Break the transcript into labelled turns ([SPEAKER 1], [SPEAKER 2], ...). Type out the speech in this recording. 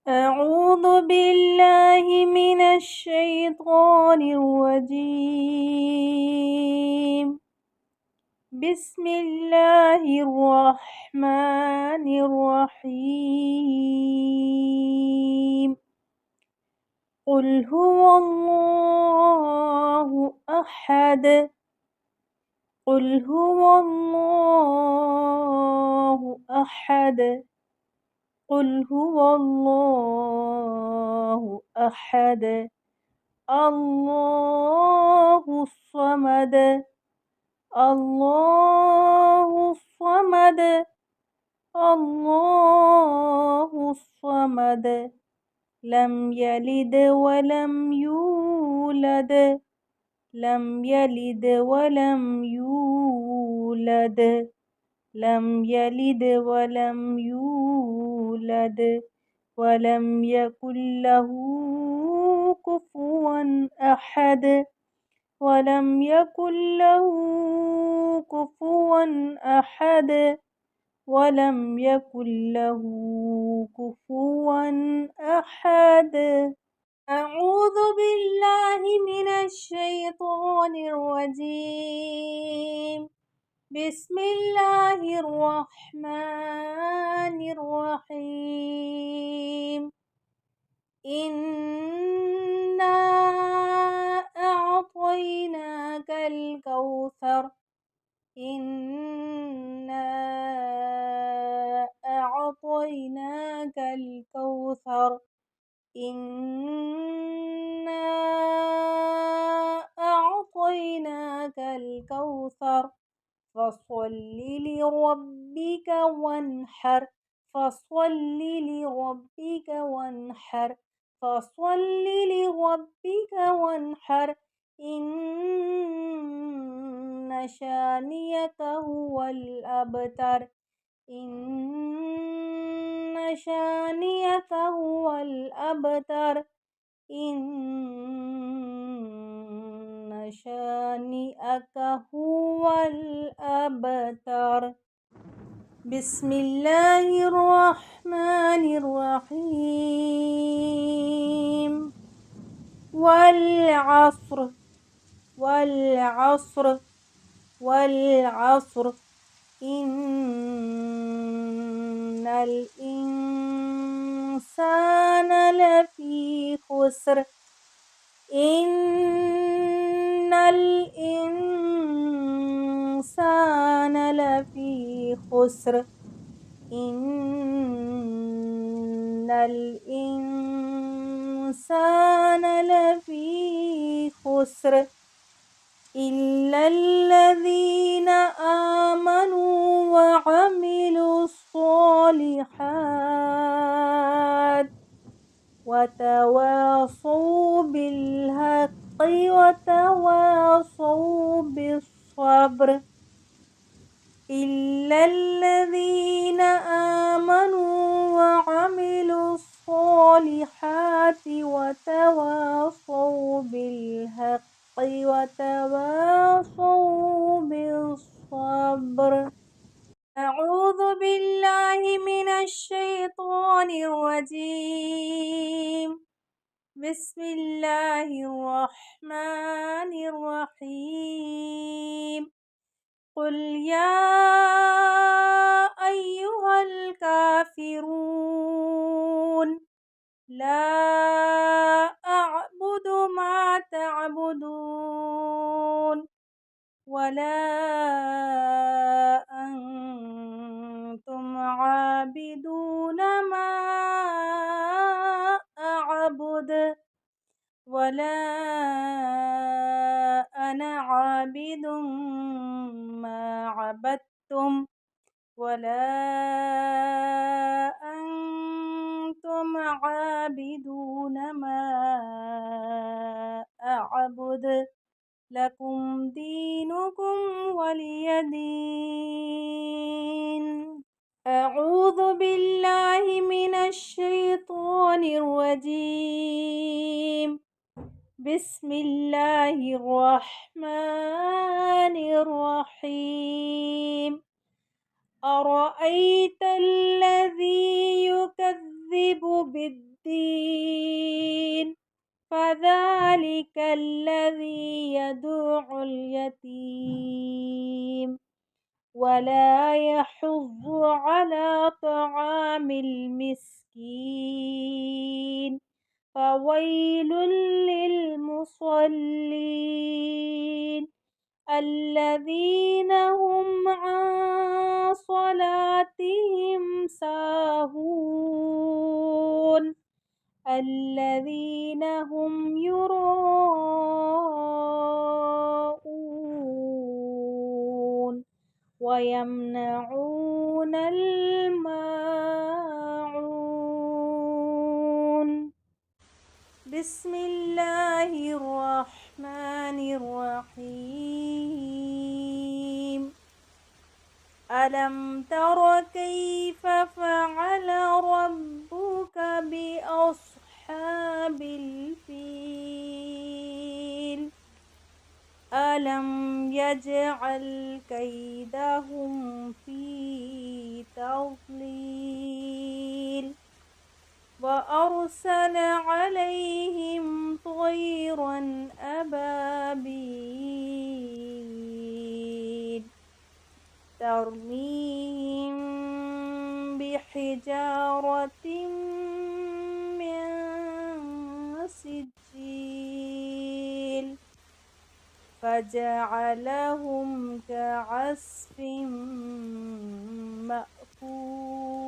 [SPEAKER 1] أعوذ بالله من الشيطان الرجيم. بسم الله الرحمن الرحيم. قل هو الله أحد. قل هو الله أحد. قل هو الله أحد. الله الصمد. الله الصمد. الله الصمد. لم يلد ولم يولد. لم يلد ولم يولد. لم يلد ولم يولد. ولم يكن له كفوا أحد. ولم يكن له كفوا أحد. ولم يكن له كفوا أحد. أعوذ بالله من الشيطان الرجيم. بسم الله الرحمن الرحيم. إنا أعطيناك الكوثر. إنا أعطيناك الكوثر. إنا أعطيناك الكوثر. فصل لربك وانحر. فصل لربك وانحر. فصل لربك وانحر. إن شانئك هو الأبتر. إن شانئك هو الأبتر. إن شانئك هو الأبتر. بسم الله الرحمن الرحيم. والعصر. والعصر. والعصر. إن الإنسان لفي خسر. إن الإنسان لفي خسر. إن الإنسان لفي خسر. إلا الذين آمنوا وعملوا الصالحات وتواصوا بالحق وتواصوا بالصبر. إلا الذين آمنوا وعملوا الصالحات وتواصوا بالحق وتواصوا بالصبر. أعوذ بالله من الشيطان الرجيم. بسم الله الرحمن الرحيم. قل يا أيها الكافرون لا أعبد ما تعبدون ولا أنتم عابدون ما أعبد ولا أنا عابد ما عبدتم ولا أنتم عابدون ما أعبد. لكم دينكم ولي دين. أعوذ بالله من الشيطان الرجيم. بسم الله الرحمن الرحيم. أرأيت الذي يكذب يكذب بالدين فذلك الذي يدع اليتيم ولا يحض على طعام المسكين فويل للمصلين الذين هم عن صلاتهم ساهون الذين هم يراءون ويمنعون الماعون بسم الله الرحمن الرحيم ألم تر كيف فعل ربك بأصحاب الفيل ألم يجعل كيدهم في تضليل وأرسل عليهم طيرا أبابيل ترميهم بحجارة من سجيل فجعلهم كعصف مأكول